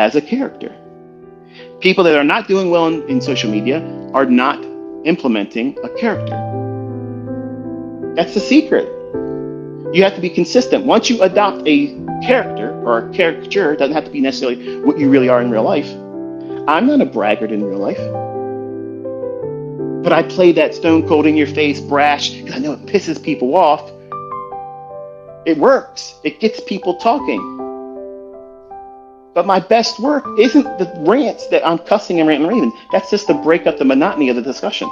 has a character. People that are not doing well in social media are not implementing a character. That's the secret. You have to be consistent. Once you adopt a character, or a caricature, it doesn't have to be necessarily what you really are in real life. I'm not a braggart in real life. But I play that stone cold in your face brash because I know it pisses people off. It works. It gets people talking. But my best work isn't the rants that I'm cussing and ranting and raving. That's just to break up the monotony of the discussion.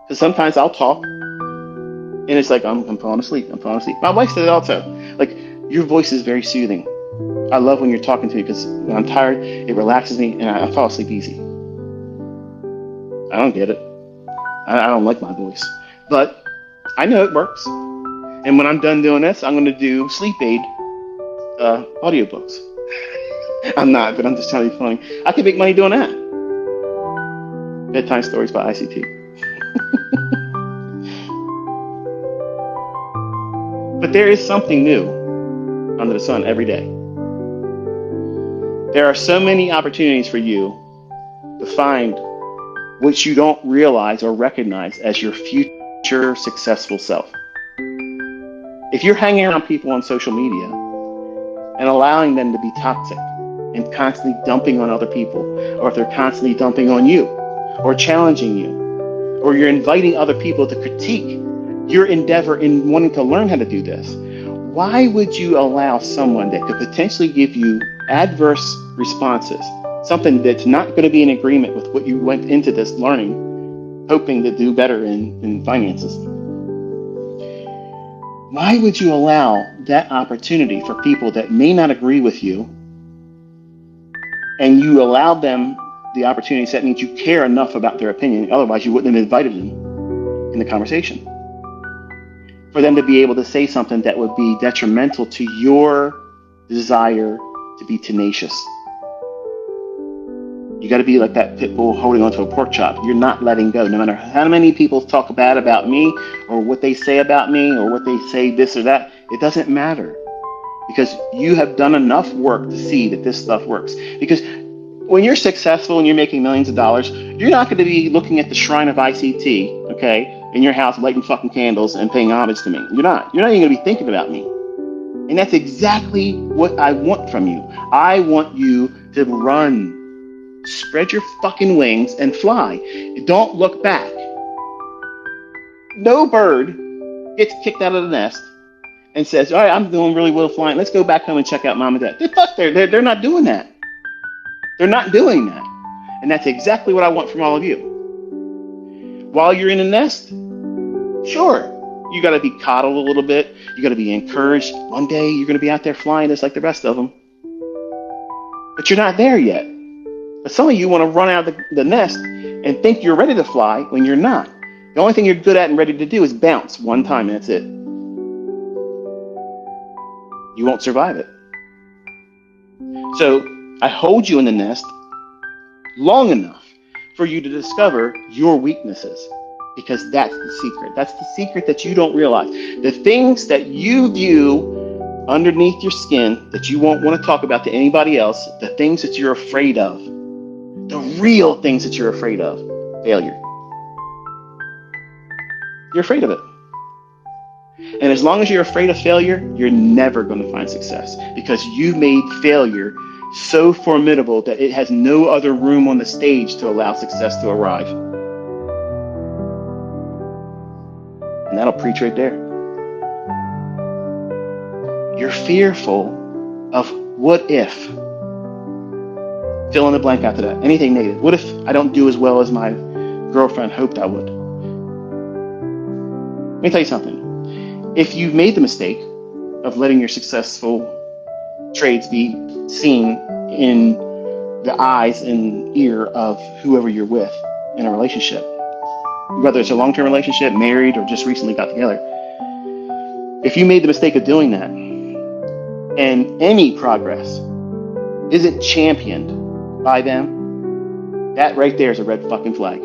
Because sometimes I'll talk and it's like, I'm falling asleep. I'm falling asleep. My wife said it also. Like, your voice is very soothing. I love when you're talking to me because when I'm tired, it relaxes me and I fall asleep easy. I don't get it. I don't like my voice. But I know it works. And when I'm done doing this, I'm going to do sleep aid audiobooks. I'm not, but I'm just trying to be funny. I can make money doing that. Bedtime stories by ICT. But there is something new under the sun every day. There are so many opportunities for you to find what you don't realize or recognize as your future successful self. If you're hanging around people on social media and allowing them to be toxic and constantly dumping on other people, or if they're constantly dumping on you or challenging you, or you're inviting other people to critique your endeavor in wanting to learn how to do this, why would you allow someone that could potentially give you adverse responses, something that's not going to be in agreement with what you went into this learning, hoping to do better in finances? Why would you allow that opportunity for people that may not agree with you, and you allow them the opportunity? So that means you care enough about their opinion. Otherwise, you wouldn't have invited them in the conversation. For them to be able to say something that would be detrimental to your desire to be tenacious. You got to be like that pit bull holding onto a pork chop. You're not letting go. No matter how many people talk bad about me, or what they say about me, or what they say this or that, it doesn't matter. Because you have done enough work to see that this stuff works. Because when you're successful and you're making millions of dollars, you're not going to be looking at the shrine of ICT, okay, in your house, lighting fucking candles and paying homage to me. You're not even going to be thinking about me. And that's exactly what I want from you. I want you to run. Spread your fucking wings and fly. Don't look back. No bird gets kicked out of the nest and says, all right, I'm doing really well flying. Let's go back home and check out mom and dad. They're not doing that. They're not doing that. And that's exactly what I want from all of you. While you're in the nest, sure, you got to be coddled a little bit. You got to be encouraged. One day you're going to be out there flying just like the rest of them. But you're not there yet. But some of you want to run out of the nest and think you're ready to fly when you're not. The only thing you're good at and ready to do is bounce one time, and that's it. You won't survive it. So I hold you in the nest long enough for you to discover your weaknesses, because that's the secret. That's the secret that you don't realize. The things that you view underneath your skin that you won't want to talk about to anybody else, the things that you're afraid of, the real things that you're afraid of, failure. You're afraid of it. And as long as you're afraid of failure, you're never going to find success, because you've made failure so formidable that it has no other room on the stage to allow success to arrive. And that'll preach right there. You're fearful of what if. Fill in the blank after that. Anything negative. What if I don't do as well as my girlfriend hoped I would? Let me tell you something. If you've made the mistake of letting your successful trades be seen in the eyes and ear of whoever you're with in a relationship, whether it's a long-term relationship, married, or just recently got together, if you made the mistake of doing that and any progress isn't championed by them, that right there is a red fucking flag.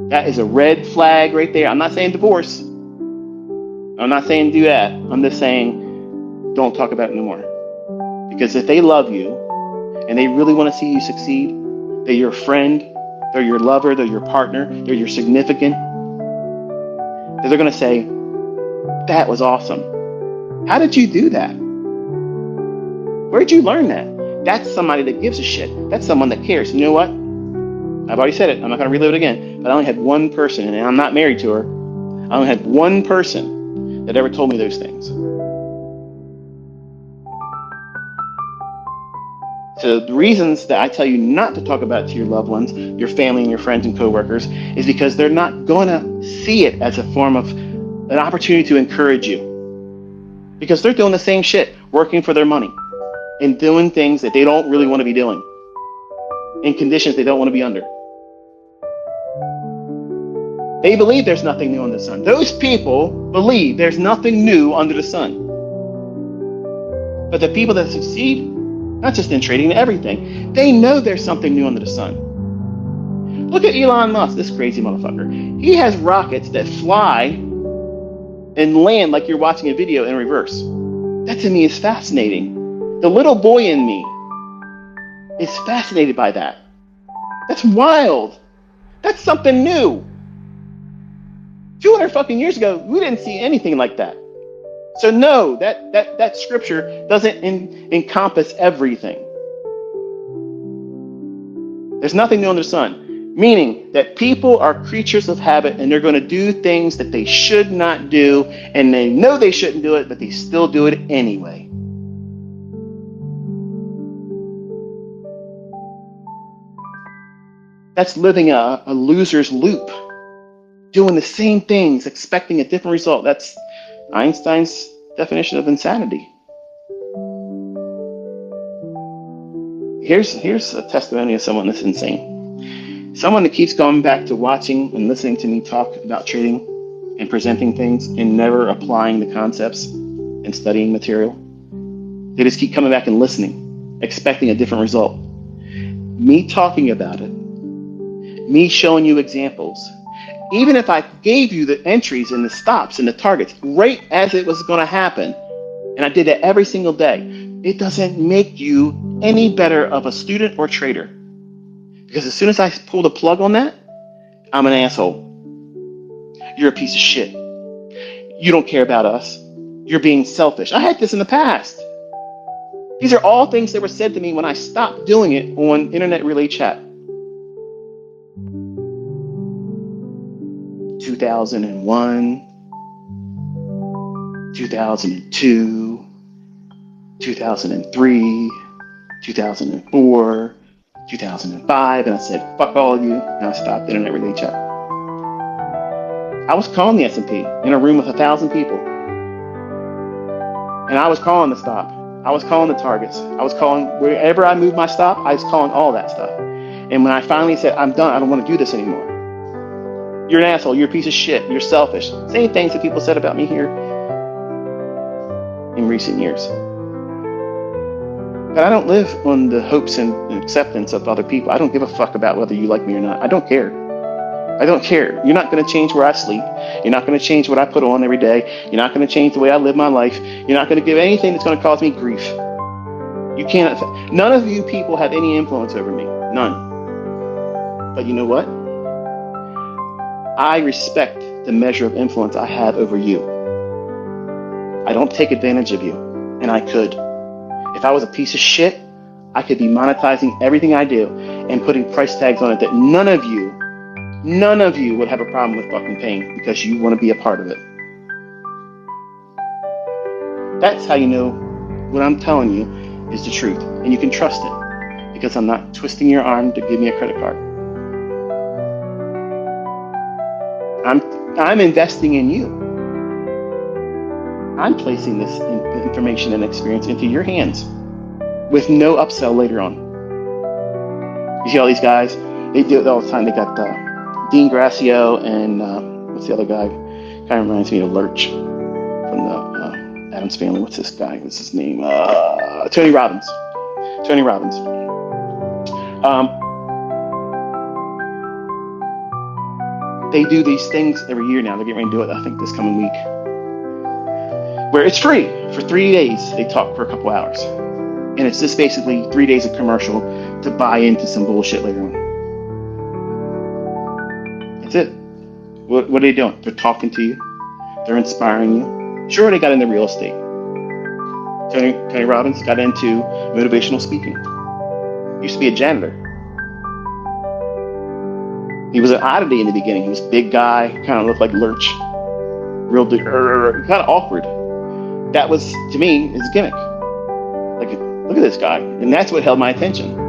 That is a red flag right there. I'm not saying divorce. I'm not saying do that. I'm just saying don't talk about it no more. Because if they love you and they really want to see you succeed, they're your friend, they're your lover, they're your partner, they're your significant, they're going to say, that was awesome. How did you do that? Where'd you learn that? That's somebody that gives a shit. That's someone that cares. You know what? I've already said it. I'm not going to relive it again. But I only had one person, and I'm not married to her. I only had one person that ever told me those things. So the reasons that I tell you not to talk about it to your loved ones, your family and your friends and coworkers, is because they're not going to see it as a form of an opportunity to encourage you. Because they're doing the same shit, working for their money and doing things that they don't really want to be doing in conditions they don't want to be under. They believe there's nothing new under the sun. Those people believe there's nothing new under the sun. But the people that succeed, not just in trading, everything, they know there's something new under the sun. Look at Elon Musk, this crazy motherfucker. He has rockets that fly and land like you're watching a video in reverse. That to me is fascinating. The little boy in me is fascinated by that. That's wild. That's something new. 200 fucking years ago, we didn't see anything like that. So no, that scripture doesn't encompass everything. There's nothing new under the sun, meaning that people are creatures of habit and they're going to do things that they should not do, and they know they shouldn't do it, but they still do it anyway. That's living a loser's loop, doing the same things, expecting a different result. That's Einstein's definition of insanity. Here's a testimony of someone that's insane. Someone that keeps going back to watching and listening to me talk about trading and presenting things and never applying the concepts and studying material. They just keep coming back and listening, expecting a different result. Me talking about it, me showing you examples, even if I gave you the entries and the stops and the targets right as it was going to happen, and I did that every single day, it doesn't make you any better of a student or trader. Because as soon as I pull the plug on that, I'm an asshole. You're a piece of shit. You don't care about us. You're being selfish. I had this in the past. These are all things that were said to me when I stopped doing it on internet relay chat. 2001, 2002, 2003, 2004, 2005, and I said, fuck all of you, and I stopped internet relay chat. I was calling the S&P in a room with 1,000 people. And I was calling the stop. I was calling the targets. I was calling, wherever I moved my stop, I was calling all that stuff. And when I finally said, I'm done, I don't want to do this anymore. You're an asshole, you're a piece of shit, you're selfish. Same things that people said about me here in recent years. But I don't live on the hopes and acceptance of other people. I don't give a fuck about whether you like me or not. I don't care. I don't care. You're not going to change where I sleep. You're not going to change what I put on every day. You're not going to change the way I live my life. You're not going to give anything that's going to cause me grief. You can't. None of you people have any influence over me. None. But you know what? I respect the measure of influence I have over you. I don't take advantage of you, and I could. If I was a piece of shit, I could be monetizing everything I do and putting price tags on it that none of you would have a problem with fucking paying because you want to be a part of it. That's how you know what I'm telling you is the truth, and you can trust it because I'm not twisting your arm to give me a credit card. I'm investing in you. I'm placing this information and experience into your hands with no upsell later on. You see all these guys, they do it all the time. They got Dean Gracio and what's the other guy? Kind of reminds me of Lurch from the Addams Family. What's this guy? What's his name? Tony Robbins. Tony Robbins. They do these things every year now. They're getting ready to do it, I think, this coming week, where it's free for 3 days. They talk for a couple hours. And it's just basically 3 days of commercial to buy into some bullshit later on. That's it. What are they doing? They're talking to you. They're inspiring you. Sure, they got into real estate. Tony Robbins got into motivational speaking. He used to be a janitor. He was an oddity in the beginning. He was a big guy, kind of looked like Lurch. Real kind of awkward. That was, to me, his gimmick. Like, look at this guy. And that's what held my attention.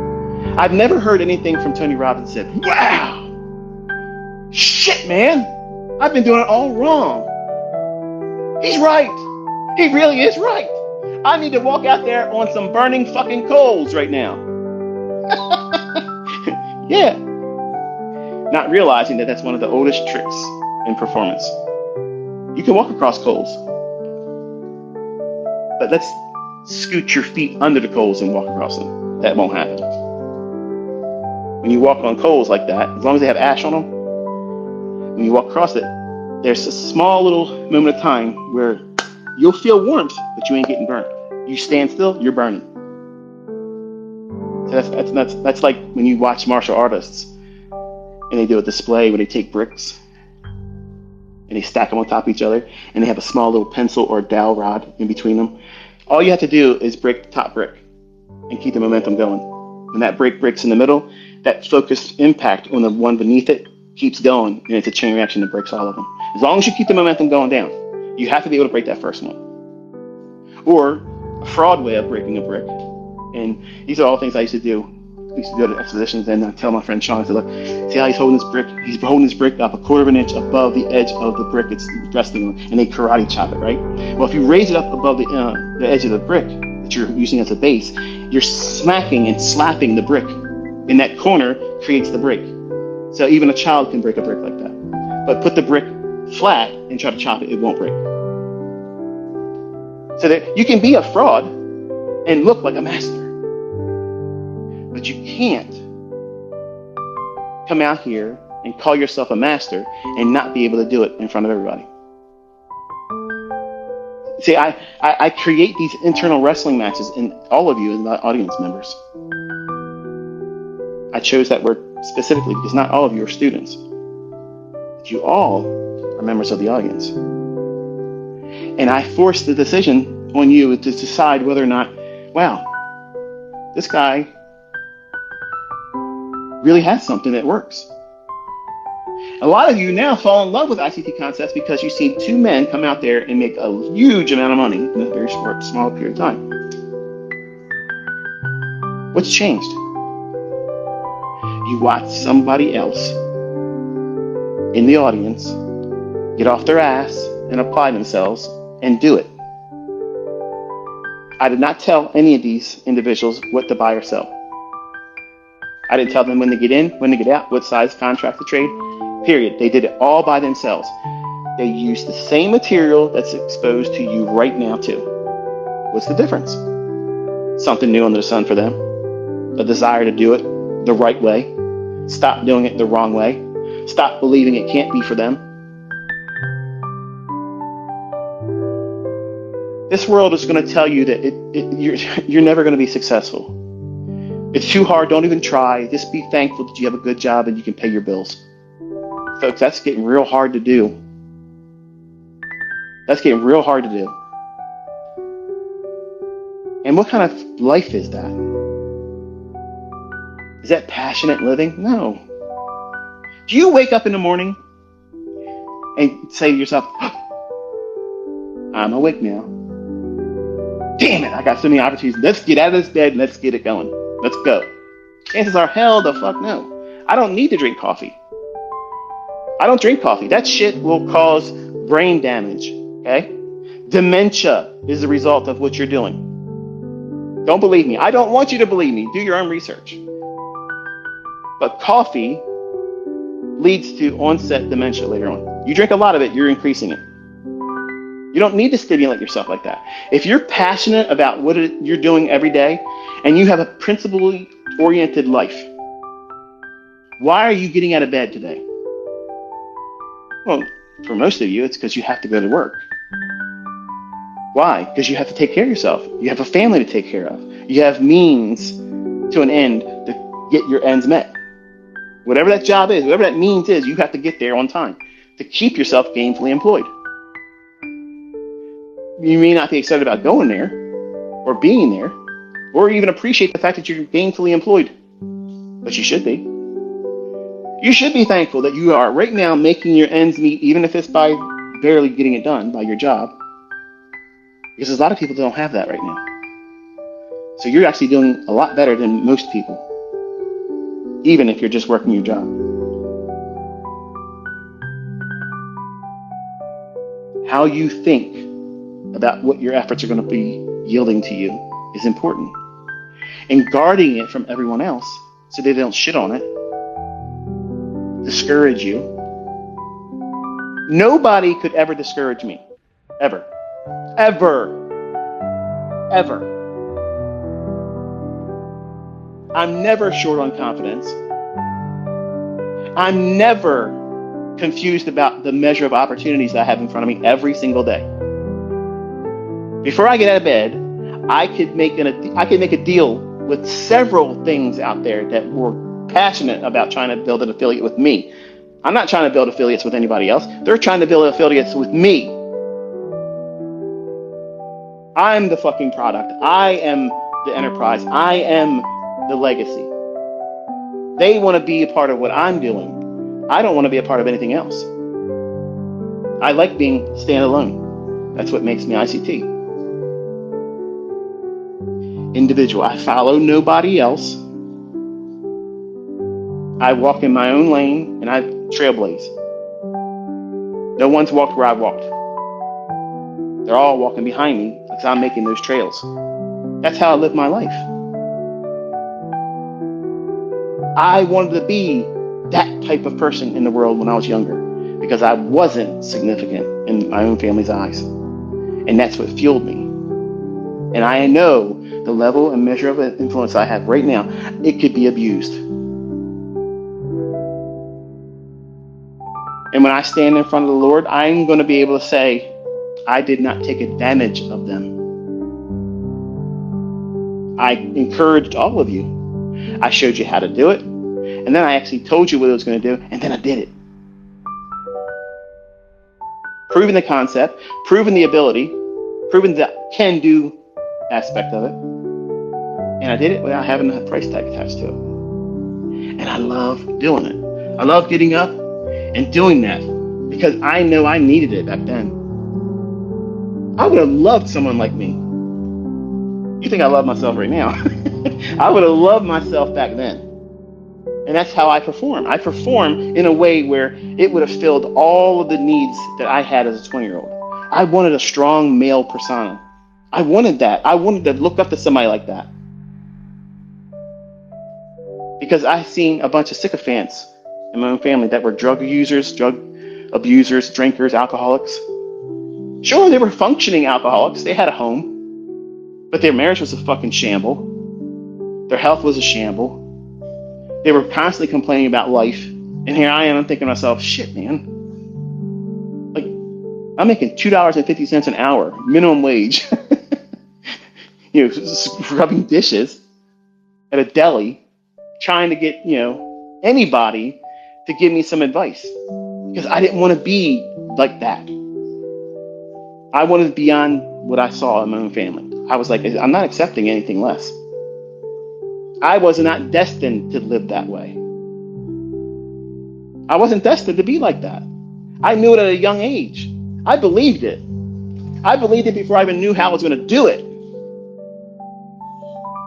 I've never heard anything from Tony Robbins that said, wow, shit, man, I've been doing it all wrong. He's right. He really is right. I need to walk out there on some burning fucking coals right now. Yeah. Not realizing that that's one of the oldest tricks in performance. You can walk across coals, but let's scoot your feet under the coals and walk across them. That won't happen. When you walk on coals like that, as long as they have ash on them, when you walk across it, there's a small little moment of time where you'll feel warmth, but you ain't getting burnt. You stand still, you're burning. So that's like when you watch martial artists and they do a display where they take bricks and they stack them on top of each other and they have a small little pencil or dowel rod in between them. All you have to do is break the top brick and keep the momentum going. When that brick breaks in the middle, that focused impact on the one beneath it keeps going, and it's a chain reaction that breaks all of them. As long as you keep the momentum going down, you have to be able to break that first one. Or a fraud way of breaking a brick. And these are all things I used to do. I used to go to expositions and I'd tell my friend Sean, I said, look, see how he's holding this brick? He's holding this brick up a quarter of an inch above the edge of the brick it's resting on, and they karate chop it, right? Well, if you raise it up above the edge of the brick that you're using as a base, you're smacking and slapping the brick. And that corner creates the break. So even a child can break a brick like that. But put the brick flat and try to chop it, it won't break. So that you can be a fraud and look like a master. But you can't come out here and call yourself a master and not be able to do it in front of everybody. See, I create these internal wrestling matches in all of you as my audience members. I chose that word specifically because not all of you are students. But you all are members of the audience. And I force the decision on you to decide whether or not, wow, this guy really has something that works. A lot of you now fall in love with ICT concepts because you've seen two men come out there and make a huge amount of money in a very small period of time. What's changed? You watch somebody else in the audience get off their ass and apply themselves and do it. I did not tell any of these individuals what to buy or sell. I didn't tell them when to get in, when to get out, what size contract to trade, period. They did it all by themselves. They used the same material that's exposed to you right now too. What's the difference? Something new under the sun for them. A desire to do it the right way. Stop doing it the wrong way. Stop believing it can't be for them. This world is going to tell you that you're never going to be successful. It's too hard. Don't even try. Just be thankful that you have a good job and you can pay your bills. Folks, that's getting real hard to do. That's getting real hard to do. And what kind of life is that? Is that passionate living? No. Do you wake up in the morning and say to yourself, I'm awake now. Damn it, I got so many opportunities. Let's get out of this bed and let's get it going. Let's go. Chances are, hell the fuck no. I don't need to drink coffee. I don't drink coffee. That shit will cause brain damage, okay? Dementia is the result of what you're doing. Don't believe me. I don't want you to believe me. Do your own research. But coffee leads to onset dementia later on. You drink a lot of it, you're increasing it. You don't need to stimulate yourself like that. If you're passionate about what you're doing every day and you have a principally oriented life, why are you getting out of bed today? Well, for most of you, it's because you have to go to work. Why? Because you have to take care of yourself. You have a family to take care of. You have means to an end to get your ends met. Whatever that job is, whatever that means is, you have to get there on time to keep yourself gainfully employed. You may not be excited about going there or being there or even appreciate the fact that you're gainfully employed, but you should be. You should be thankful that you are right now making your ends meet, even if it's by barely getting it done by your job, because a lot of people don't have that right now. So you're actually doing a lot better than most people, even if you're just working your job. How you think about what your efforts are going to be yielding to you is important. And guarding it from everyone else so they don't shit on it, discourage you. Nobody could ever discourage me. Ever. Ever. Ever. I'm never short on confidence. I'm never confused about the measure of opportunities I have in front of me every single day. Before I get out of bed, I could make a deal with several things out there that were passionate about trying to build an affiliate with me. I'm not trying to build affiliates with anybody else. They're trying to build affiliates with me. I'm the fucking product. I am the enterprise. I am the legacy. They want to be a part of what I'm doing. I don't want to be a part of anything else. I like being standalone. That's what makes me ICT. Individual. I follow nobody else. I walk in my own lane and I trailblaze. No one's walked where I've walked. They're all walking behind me because I'm making those trails. That's how I live my life. I wanted to be that type of person in the world when I was younger because I wasn't significant in my own family's eyes. And that's what fueled me. And I know the level and measure of influence I have right now, it could be abused. And when I stand in front of the Lord, I'm going to be able to say, I did not take advantage of them. I encouraged all of you. I showed you how to do it. And then I actually told you what I was going to do. And then I did it. Proving the concept, proving the ability, proving the can-do aspect of it. And I did it without having a price tag attached to it. And I love doing it. I love getting up and doing that because I know I needed it back then. I would have loved someone like me. You think I love myself right now? I would have loved myself back then. And that's how I perform. I perform in a way where it would have filled all of the needs that I had as a 20-year-old. I wanted a strong male persona. I wanted that. I wanted to look up to somebody like that. Because I've seen a bunch of sycophants in my own family that were drug users, drug abusers, drinkers, alcoholics. Sure, they were functioning alcoholics. They had a home. But their marriage was a fucking shamble. Their health was a shamble. They were constantly complaining about life. And here I am, I'm thinking to myself, shit, man. Like, I'm making $2.50 an hour, minimum wage. Scrubbing dishes at a deli, trying to get, anybody to give me some advice. Because I didn't want to be like that. I wanted beyond what I saw in my own family. I was like, I'm not accepting anything less. I was not destined to live that way. I wasn't destined to be like that. I knew it at a young age. I believed it. I believed it before I even knew how I was going to do it.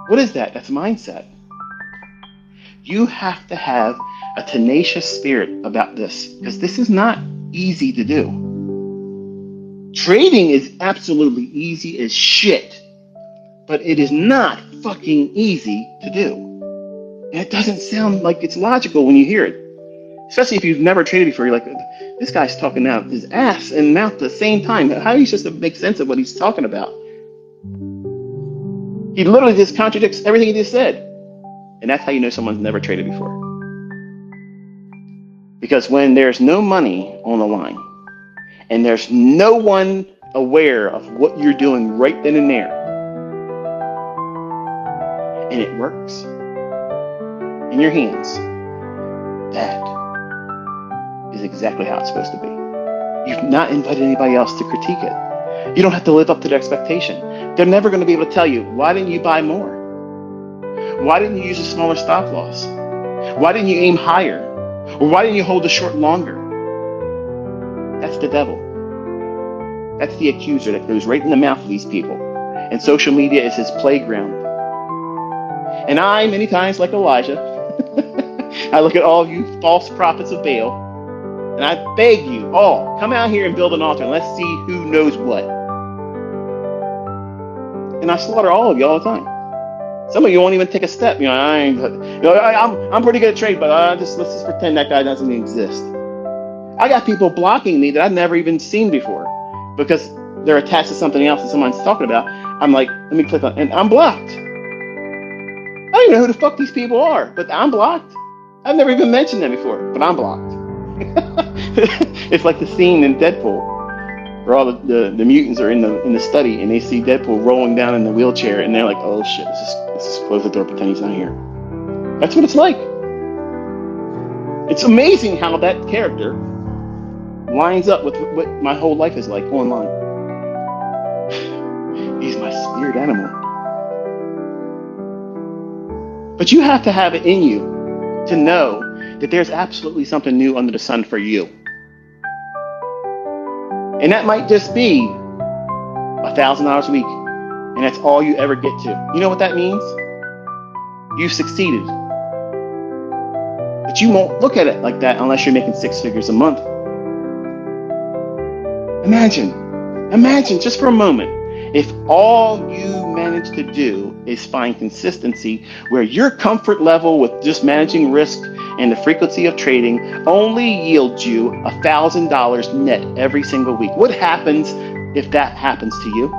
What is that? That's mindset. You have to have a tenacious spirit about this because this is not easy to do. Trading is absolutely easy as shit, but it is not fucking easy to do. And it doesn't sound like it's logical when you hear it. Especially if you've never traded before. You're like, this guy's talking out his ass and mouth at the same time. How are you supposed to make sense of what he's talking about? He literally just contradicts everything he just said. And that's how you know someone's never traded before. Because when there's no money on the line, and there's no one aware of what you're doing right then and there, and it works in your hands, that is exactly how it's supposed to be. You've not invited anybody else to critique it. You don't have to live up to their expectation. They're never going to be able to tell you, why didn't you buy more? Why didn't you use a smaller stop loss? Why didn't you aim higher? Or why didn't you hold the short longer? That's the devil. That's the accuser that goes right in the mouth of these people. And social media is his playground. And I, many times, like Elijah, I look at all of you false prophets of Baal, and I beg you all, come out here and build an altar, and let's see who knows what. And I slaughter all of you all the time. Some of you won't even take a step. I'm pretty good at trade, but let's just pretend that guy doesn't exist. I got people blocking me that I've never even seen before because they're attached to something else that someone's talking about. I'm like, let me click on, and I'm blocked. I don't even know who the fuck these people are, but I'm blocked. I've never even mentioned them before, but I'm blocked. It's like the scene in Deadpool where all the mutants are in the study and they see Deadpool rolling down in the wheelchair and they're like, oh shit, let's just close the door, pretend he's not here. That's what it's like. It's amazing how that character lines up with what my whole life is like online. He's my spirit animal. But you have to have it in you to know that there's absolutely something new under the sun for you. And that might just be $1,000 a week. And that's all you ever get to. You know what that means? You've succeeded. But you won't look at it like that unless you're making 6 figures a month. Imagine just for a moment, if all you manage to do is find consistency where your comfort level with just managing risk and the frequency of trading only yields you $1,000 net every single week. What happens if that happens to you?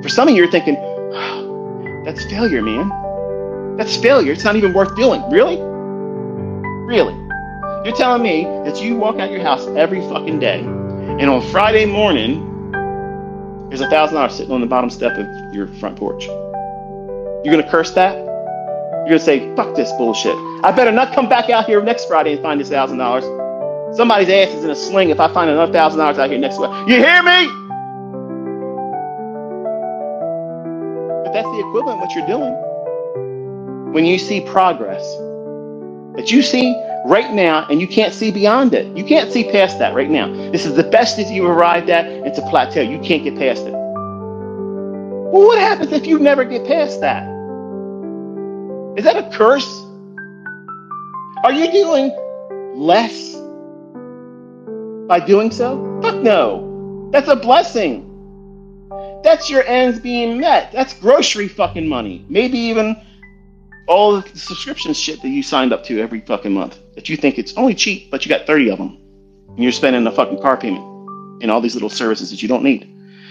For some of you, you're thinking, oh, that's failure, man. That's failure. It's not even worth doing. Really? Really? You're telling me that you walk out your house every fucking day and on Friday morning, there's $1,000 sitting on the bottom step of your front porch. You're going to curse that? You're going to say, fuck this bullshit. I better not come back out here next Friday and find this $1,000. Somebody's ass is in a sling if I find another $1,000 out here next Friday. You hear me? But that's the equivalent of what you're doing. When you see progress that you see right now and you can't see beyond it. You can't see past that right now. This is the best that you've arrived at. It's a plateau. You can't get past it. Well, what happens if you never get past that? Is that a curse? Are you doing less by doing so? Fuck no. That's a blessing. That's your ends being met. That's grocery fucking money. Maybe even all the subscription shit that you signed up to every fucking month that you think it's only cheap, but you got 30 of them. And you're spending a fucking car payment and all these little services that you don't need.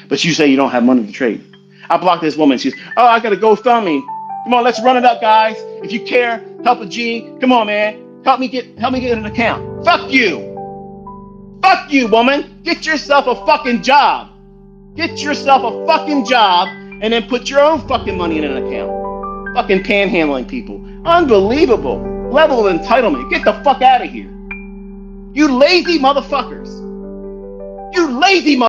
But you say you don't have money to trade. I blocked this woman. She's, oh, I got to GoFundMe. Come on, let's run it up, guys. If you care, help a G. Come on, man. Help me get an account. Fuck you. Fuck you, woman. Get yourself a fucking job. Get yourself a fucking job and then put your own fucking money in an account. Fucking panhandling people. Unbelievable level of entitlement. Get the fuck out of here. You lazy motherfuckers. You lazy motherfuckers.